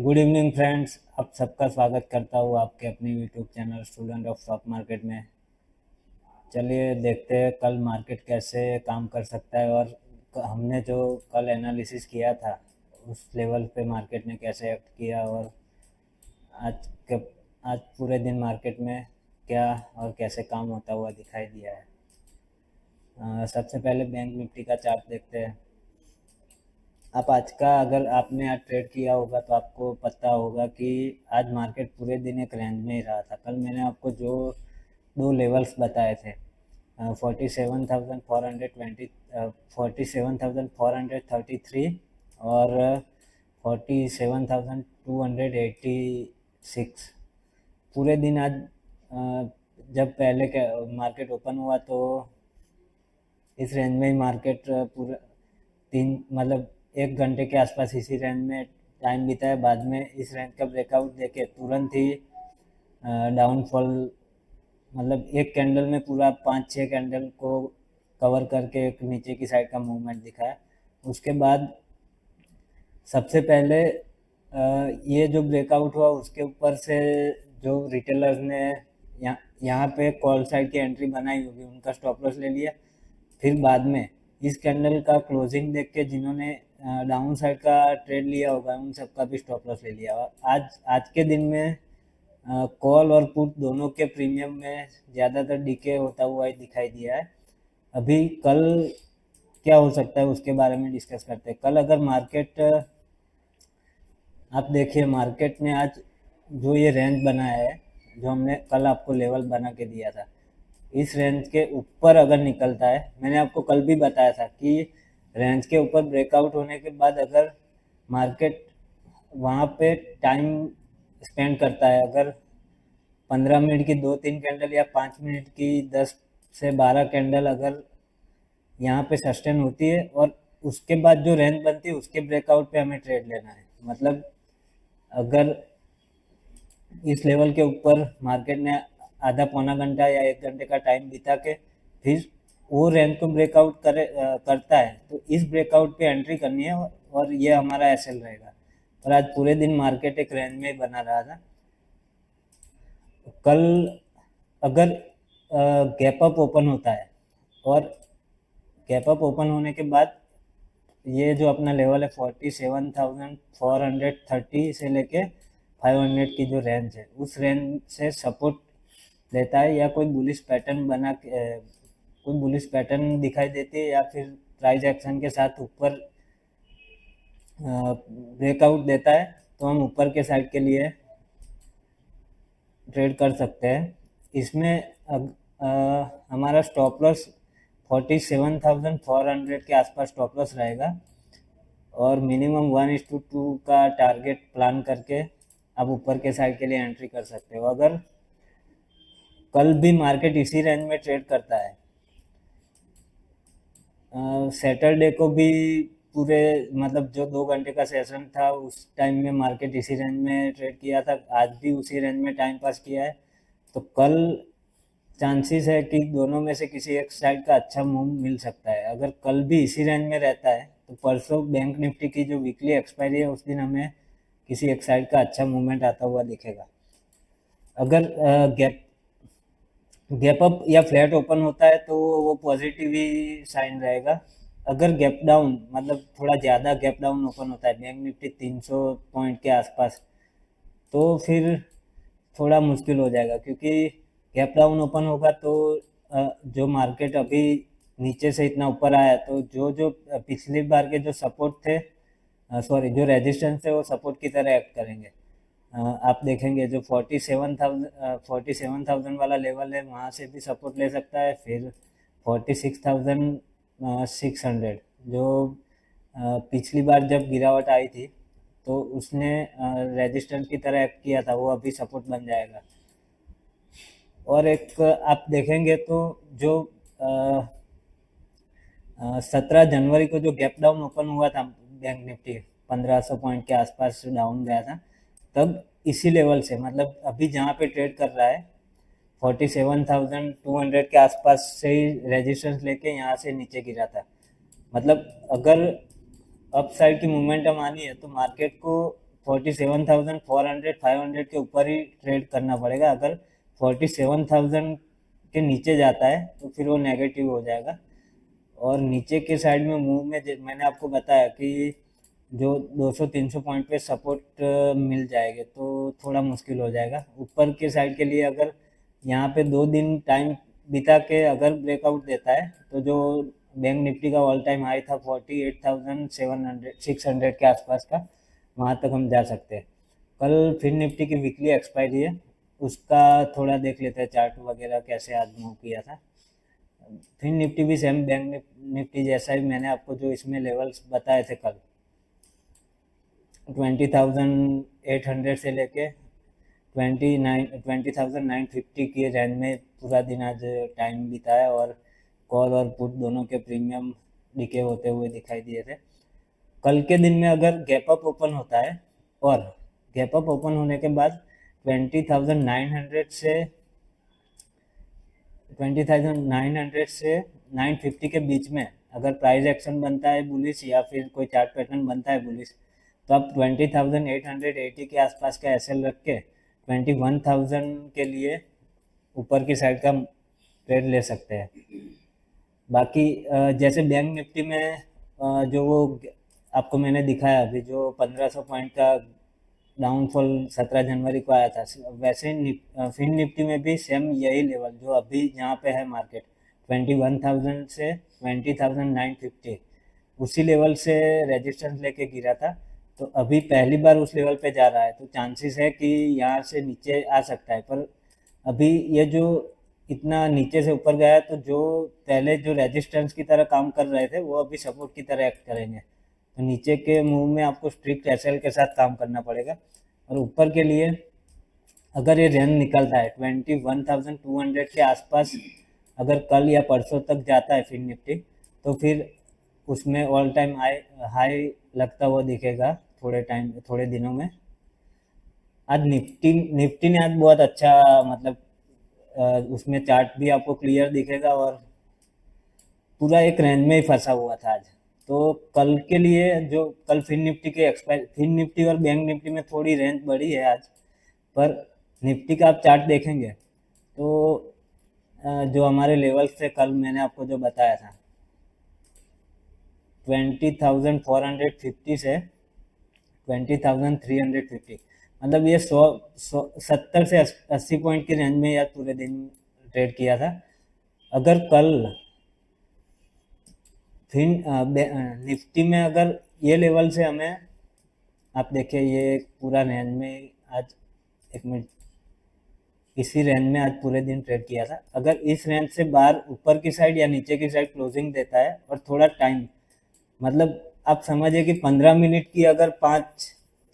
Good evening friends. आप सबका स्वागत करता हूँ आपके अपने YouTube channel student of stock market में। चलिए देखते हैं कल मार्केट कैसे काम कर सकता है और हमने जो कल एनालिसिस किया था उस लेवल पे मार्केट ने कैसे एक्ट किया और आज के आज पूरे दिन मार्केट में क्या और कैसे काम होता हुआ दिखाई दिया है। सबसे पहले बैंक निफ्टी का चार्ट देखते हैं। आप आज का अगर आपने आज ट्रेड किया होगा तो आपको पता होगा कि आज मार्केट पूरे दिन एक रेंज में ही रहा था। कल मैंने आपको जो दो लेवल्स बताए थे 47,420 47,433 और 47,286। पूरे दिन आज जब पहले मार्केट ओपन हुआ तो इस रेंज में ही मार्केट पूरा तीन मतलब 1 घंटे के आसपास इसी रेंज में टाइम बिताया। बाद में इस रेंज का ब्रेकआउट देके तुरंत ही डाउनफॉल मतलब एक कैंडल में पूरा 5-6 कैंडल को कवर करके एक नीचे की साइड का मूवमेंट दिखाया। उसके बाद सबसे पहले ये जो ब्रेकआउट हुआ उसके ऊपर से जो रिटेलर्स ने यहाँ पे कॉल साइड की एंट्री बनाई होगी उनका स्टॉप लॉस ले लिया। फिर बाद में इस कैंडल का क्लोजिंग देख के जिन्होंने डाउन साइड का ट्रेड लिया होगा उन सबका भी स्टॉप लॉस ले लिया। और आज के दिन में कॉल और पुट दोनों के प्रीमियम में ज़्यादातर डीके होता हुआ ही दिखाई दिया है। अभी कल क्या हो सकता है उसके बारे में डिस्कस करते हैं। कल अगर मार्केट आप देखिए मार्केट ने आज जो ये रेंज बनाया है जो हमने कल आपको लेवल बना के दिया था इस रेंज के ऊपर अगर निकलता है, मैंने आपको कल भी बताया था कि रेंज के ऊपर ब्रेकआउट होने के बाद अगर मार्केट वहाँ पे टाइम स्पेंड करता है, अगर 15 मिनट की 2-3 कैंडल या 5 मिनट की 10 से 12 कैंडल अगर यहाँ पे सस्टेन होती है और उसके बाद जो रेंज बनती है उसके ब्रेकआउट पे हमें ट्रेड लेना है। मतलब अगर इस लेवल के ऊपर मार्केट ने आधा पौना घंटा या 1 घंटे का टाइम बिता के फिर वो रेंज को ब्रेकआउट करता है तो इस ब्रेकआउट पे एंट्री करनी है और ये हमारा एसएल रहेगा। और आज पूरे दिन मार्केट एक रेंज में बना रहा था। कल अगर गैप अप ओपन होता है और गैप अप ओपन होने के बाद ये जो अपना लेवल है 47,430 से लेके 500 की जो रेंज है उस रेंज से सपोर्ट लेता है या कोई बुलिश पैटर्न कोई बुलिश पैटर्न दिखाई देती है या फिर प्राइस एक्शन के साथ ऊपर ब्रेकआउट देता है तो हम ऊपर के साइड के लिए ट्रेड कर सकते हैं। इसमें हमारा स्टॉप लॉस 47,400 के आसपास स्टॉप लॉस रहेगा और मिनिमम 1:2 का टारगेट प्लान करके आप ऊपर के साइड के लिए एंट्री कर सकते हो। अगर कल भी मार्केट इसी रेंज में ट्रेड करता है, सैटरडे को भी पूरे मतलब जो 2 घंटे का सेशन था उस टाइम में मार्केट इसी रेंज में ट्रेड किया था, आज भी उसी रेंज में टाइम पास किया है। तो कल चांसेस है कि दोनों में से किसी एक साइड का अच्छा मूव मिल सकता है। अगर कल भी इसी रेंज में रहता है तो परसों बैंक निफ्टी की जो वीकली एक्सपायरी है उस दिन हमें किसी एक साइड का अच्छा मूवमेंट आता हुआ दिखेगा। अगर गैप अप या फ्लैट ओपन होता है तो वो पॉजिटिव ही साइन रहेगा। अगर गैप डाउन मतलब थोड़ा ज़्यादा गैप डाउन ओपन होता है बैंक निफ्टी 300 पॉइंट के आसपास तो फिर थोड़ा मुश्किल हो जाएगा, क्योंकि गैप डाउन ओपन होगा तो जो मार्केट अभी नीचे से इतना ऊपर आया तो जो जो पिछली बार के जो सपोर्ट थे सॉरी जो रेजिस्टेंस थे वो सपोर्ट की तरह एक्ट करेंगे। आप देखेंगे जो 47,000 वाला लेवल है वहाँ से भी सपोर्ट ले सकता है। फिर 46,600 जो पिछली बार जब गिरावट आई थी तो उसने रेजिस्टेंस की तरह एक्ट किया था, वो अभी सपोर्ट बन जाएगा। और एक आप देखेंगे तो जो 17 जनवरी को जो गैप डाउन ओपन हुआ था बैंक निफ्टी 1500 पॉइंट के आसपास डाउन गया था, तब इसी लेवल से मतलब अभी जहाँ पे ट्रेड कर रहा है 47,200 के आसपास से ही रेजिस्टेंस लेके यहाँ से नीचे गिरा था। मतलब अगर अप साइड की मोमेंटम आनी है तो मार्केट को 47,400 500 के ऊपर ही ट्रेड करना पड़ेगा। अगर 47,000 के नीचे जाता है तो फिर वो नेगेटिव हो जाएगा। और नीचे के साइड में मूव में मैंने आपको बताया कि जो 200-300 पॉइंट पे सपोर्ट मिल जाएंगे तो थोड़ा मुश्किल हो जाएगा। ऊपर के साइड के लिए अगर यहाँ पे 2 दिन टाइम बिता के अगर ब्रेकआउट देता है तो जो बैंक निफ्टी का ऑल टाइम हाई था 48,700 600 के आसपास का, वहाँ तक हम जा सकते हैं। कल फिर निफ्टी की वीकली एक्सपायरी है, उसका थोड़ा देख लेते हैं चार्ट वगैरह कैसे आज मूव किया था। फिर निफ्टी भी सेम बैंक निफ्टी जैसा ही मैंने आपको जो इसमें लेवल्स बताए थे कल, 20,800 से लेके 20,950 की रेंज में पूरा दिन आज टाइम बिताया और कॉल और पुट दोनों के प्रीमियम डिके होते हुए दिखाई दिए थे। कल के दिन में अगर गैप अप ओपन होता है और गैप अप ओपन होने के बाद 20,900 से 950 के बीच में अगर प्राइस एक्शन बनता है बुलिश या फिर कोई चार्ट पैटर्न बनता है बुलिश, तो आप 20,880 के आसपास का एसएल रख के 21,000 के लिए ऊपर की साइड का ट्रेड ले सकते हैं। बाकी जैसे बैंक निफ्टी में जो वो आपको मैंने दिखाया अभी जो 1500 पॉइंट का डाउनफॉल 17 जनवरी को आया था, वैसे फिन निफ्टी में भी सेम यही लेवल जो अभी यहाँ पे है मार्केट 21,000 से 20,950 उसी लेवल से रेजिस्टेंस लेके गिरा था। तो अभी पहली बार उस लेवल पे जा रहा है तो चांसेस है कि यहाँ से नीचे आ सकता है। पर अभी ये जो इतना नीचे से ऊपर गया है तो जो पहले जो रेजिस्टेंस की तरह काम कर रहे थे वो अभी सपोर्ट की तरह एक्ट करेंगे। तो नीचे के मूव में आपको स्ट्रिक्ट एसएल के साथ काम करना पड़ेगा। और ऊपर के लिए अगर ये रेंज निकलता है 21,200 के आसपास अगर कल या परसों तक जाता है फिर निफ्टी, तो फिर उसमें ऑल टाइम हाई लगता हुआ दिखेगा थोड़े दिनों में। आज निफ्टी ने आज बहुत अच्छा मतलब उसमें चार्ट भी आपको क्लियर दिखेगा और पूरा एक रेंज में ही फंसा हुआ था आज। तो कल के लिए जो कल फिन निफ्टी और बैंक निफ्टी में थोड़ी रेंज बढ़ी है आज, पर निफ्टी का आप चार्ट देखेंगे तो जो हमारे लेवल्स थे कल मैंने आपको जो बताया था 20,450 से 20,350, मतलब ये 70 से 80 पॉइंट की रेंज में यार पूरे दिन ट्रेड किया था। अगर कल फिर निफ्टी में अगर ये लेवल से हमें आप देखिए ये पूरा रेंज में आज एक मिनट इसी रेंज में आज पूरे दिन ट्रेड किया था। अगर इस रेंज से बाहर ऊपर की साइड या नीचे की साइड क्लोजिंग देता है और थोड़ा टाइम मतलब आप समझिए कि 15 मिनट की अगर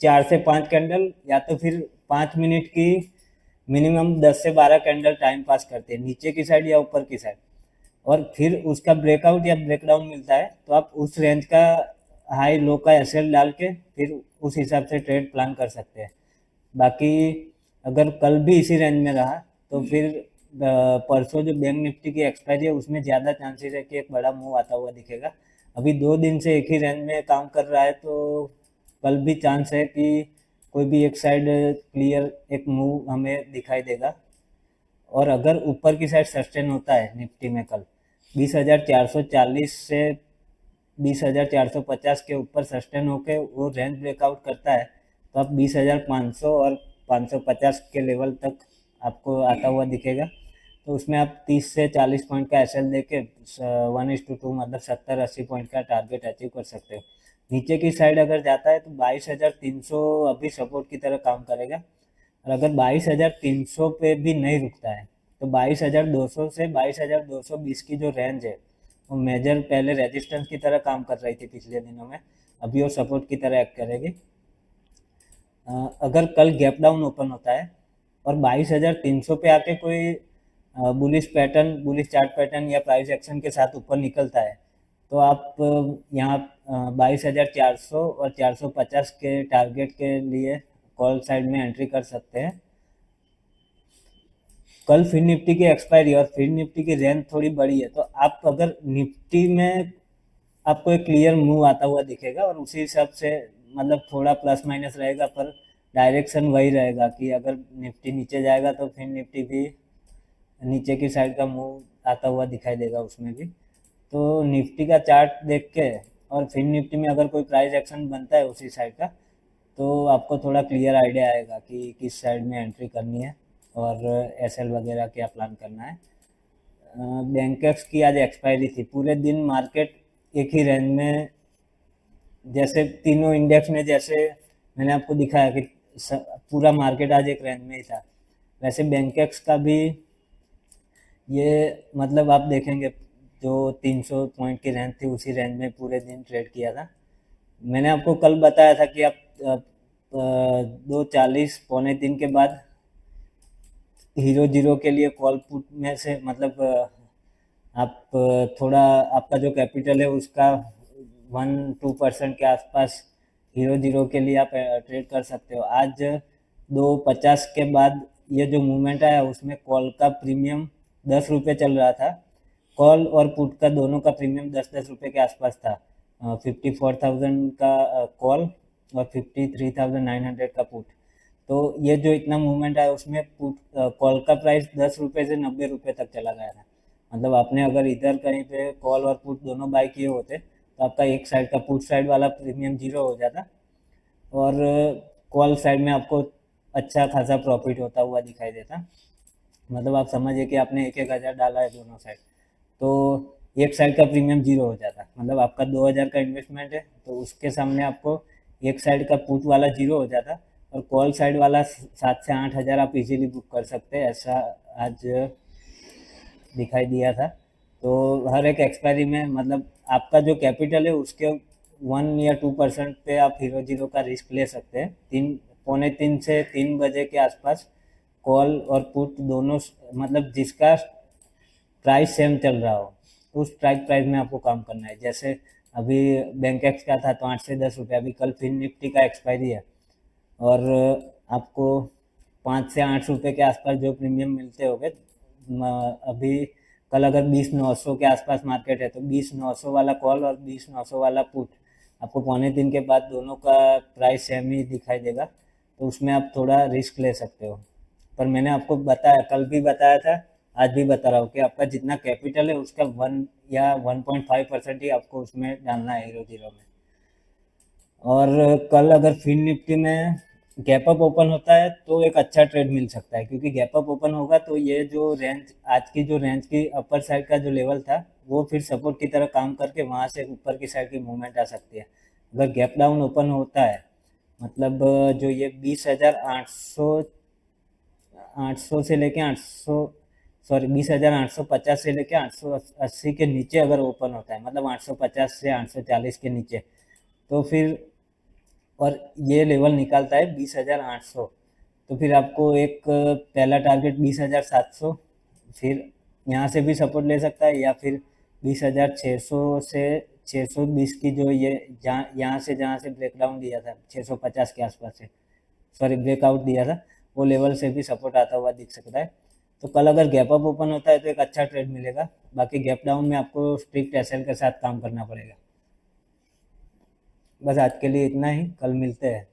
4 से 5 कैंडल या तो फिर 5 मिनट की मिनिमम 10 से 12 कैंडल टाइम पास करते हैं नीचे की साइड या ऊपर की साइड, और फिर उसका ब्रेकआउट या ब्रेकडाउन मिलता है तो आप उस रेंज का हाई लो का एसएल डाल के फिर उस हिसाब से ट्रेड प्लान कर सकते हैं। बाकी अगर कल भी इसी रेंज में रहा तो फिर परसों जो बैंक निफ्टी की एक्सपायरी है उसमें ज़्यादा चांसेस है कि एक बड़ा मूव आता हुआ दिखेगा। अभी 2 दिन से एक ही रेंज में काम कर रहा है तो कल भी चांस है कि कोई भी एक साइड क्लियर एक मूव हमें दिखाई देगा। और अगर ऊपर की साइड सस्टेन होता है निफ्टी में कल 20,440 से 20,450 के ऊपर सस्टेन होकर वो रेंज ब्रेकआउट करता है तो आप 20,500 और 550 के लेवल तक आपको आता हुआ दिखेगा। तो उसमें आप 30 से 40 पॉइंट का एसएल देके 1:2 मतलब 70-80 पॉइंट का टारगेट अचीव कर सकते हो। नीचे की साइड अगर जाता है तो 22,300 अभी सपोर्ट की तरह काम करेगा। और अगर 22,300 पे भी नहीं रुकता है तो 22,200 से 22,220 की जो रेंज है वो मेजर पहले रेजिस्टेंस की तरह काम कर रही थी पिछले दिनों में, अभी वो सपोर्ट की तरह एक्ट करेगी। अगर कल गैप डाउन ओपन होता है और 22,300 पे आके कोई बुलिश चार्ट पैटर्न या प्राइस एक्शन के साथ ऊपर निकलता है तो आप यहाँ 22,400 और 450 के टारगेट के लिए कॉल साइड में एंट्री कर सकते हैं। कल फिर निफ्टी की एक्सपायरी और फिर निफ्टी की रेंज थोड़ी बड़ी है तो आप अगर निफ्टी में आपको एक क्लियर मूव आता हुआ दिखेगा और उसी हिसाब से मतलब थोड़ा प्लस माइनस रहेगा, पर डायरेक्शन वही रहेगा कि अगर निफ्टी नीचे जाएगा तो फिर निफ्टी भी नीचे की साइड का मूव आता हुआ दिखाई देगा उसमें भी। तो निफ्टी का चार्ट देख के और फिर निफ्टी में अगर कोई प्राइस एक्शन बनता है उसी साइड का, तो आपको थोड़ा क्लियर आइडिया आएगा कि किस साइड में एंट्री करनी है और एसएल वगैरह क्या प्लान करना है। बैंकेक्स की आज एक्सपायरी थी, पूरे दिन मार्केट एक ही रेंज में, जैसे तीनों इंडेक्स में जैसे मैंने आपको दिखाया कि पूरा मार्केट आज एक रेंज में ही था, वैसे बैंकेक्स का भी ये मतलब आप देखेंगे जो 300 पॉइंट की रेंज थी उसी रेंज में पूरे दिन ट्रेड किया था। मैंने आपको कल बताया था कि आप 2:40 पौने 3 के बाद हीरो जीरो के लिए कॉल पुट में से मतलब आप थोड़ा आपका जो कैपिटल है उसका 1-2% के आसपास हीरो जीरो के लिए आप ट्रेड कर सकते हो। आज 2:50 के बाद ये जो मूवमेंट आया उसमें कॉल का प्रीमियम 10 रुपये चल रहा था। कॉल और पुट का दोनों का प्रीमियम 10-10 रुपये के आसपास था। 54,000 का कॉल और 53,900 का पुट। तो ये जो इतना मूवमेंट आया उसमें पुट कॉल का प्राइस 10 रुपये से 90 रुपये तक चला गया था। मतलब आपने अगर इधर कहीं पे कॉल और पुट दोनों बाय किए होते तो आपका एक साइड का पुट साइड वाला प्रीमियम जीरो हो जाता और कॉल साइड में आपको अच्छा खासा प्रॉफिट होता हुआ दिखाई देता। मतलब आप समझिए कि आपने 1,000 डाला है दोनों साइड, तो एक साइड का प्रीमियम जीरो हो जाता। मतलब आपका 2,000 का इन्वेस्टमेंट है तो उसके सामने आपको एक साइड का पुट वाला जीरो हो जाता और कॉल साइड वाला 7 से 8 हज़ार आप इजीली बुक कर सकते हैं, ऐसा आज दिखाई दिया था। तो हर एक एक्सपायरी में मतलब आपका जो कैपिटल है उसके 1 या 2% पे आप हीरो जीरो का रिस्क ले सकते हैं। 2:45 से 3 बजे के आसपास कॉल और पुट दोनों मतलब जिसका प्राइस सेम चल रहा हो उस स्ट्राइक प्राइस में आपको काम करना है। जैसे अभी बैंकेक्स का था तो 8 से 10 रुपये, अभी कल फिर निफ्टी का एक्सपायरी है और आपको 5 से 8 रुपये के आसपास जो प्रीमियम मिलते होंगे। अभी कल अगर 20,900 के आसपास मार्केट है तो 20,900 वाला कॉल और 20,900 वाला पुट आपको पौने दिन के बाद दोनों का प्राइस सेम ही दिखाई देगा, तो उसमें आप थोड़ा रिस्क ले सकते हो। पर मैंने आपको बताया, कल भी बताया था, आज भी बता रहा हूँ कि आपका जितना कैपिटल है उसका 1 या 1.5% ही आपको उसमें डालना है हीरो जीरो में। और कल अगर फिन निफ्टी में गैप अप ओपन होता है तो एक अच्छा ट्रेड मिल सकता है, क्योंकि गैप अप ओपन होगा तो ये जो रेंज आज की जो रेंज की अपर साइड का जो लेवल था वो फिर सपोर्ट की तरह काम करके वहाँ से ऊपर की साइड की मूवमेंट आ सकती है। अगर गैप डाउन ओपन होता है मतलब जो ये 20,800 800 से लेके 800 सॉरी 20,850 से लेके 880 के नीचे अगर ओपन होता है, मतलब 850 से 840 के नीचे, तो फिर और ये लेवल निकालता है 20,800, तो फिर आपको एक पहला टारगेट 20,700, फिर यहाँ से भी सपोर्ट ले सकता है, या फिर 20,600 से 620 की जो ये जहाँ यहाँ से जहाँ से ब्रेकडाउन दिया था 650 के आसपास से, सॉरी ब्रेकआउट दिया था, वो लेवल से भी सपोर्ट आता हुआ दिख सकता है। तो कल अगर गैप अप ओपन होता है तो एक अच्छा ट्रेड मिलेगा, बाकी गैप डाउन में आपको स्ट्रिक्ट एसएल के साथ काम करना पड़ेगा। बस आज के लिए इतना ही, कल मिलते हैं।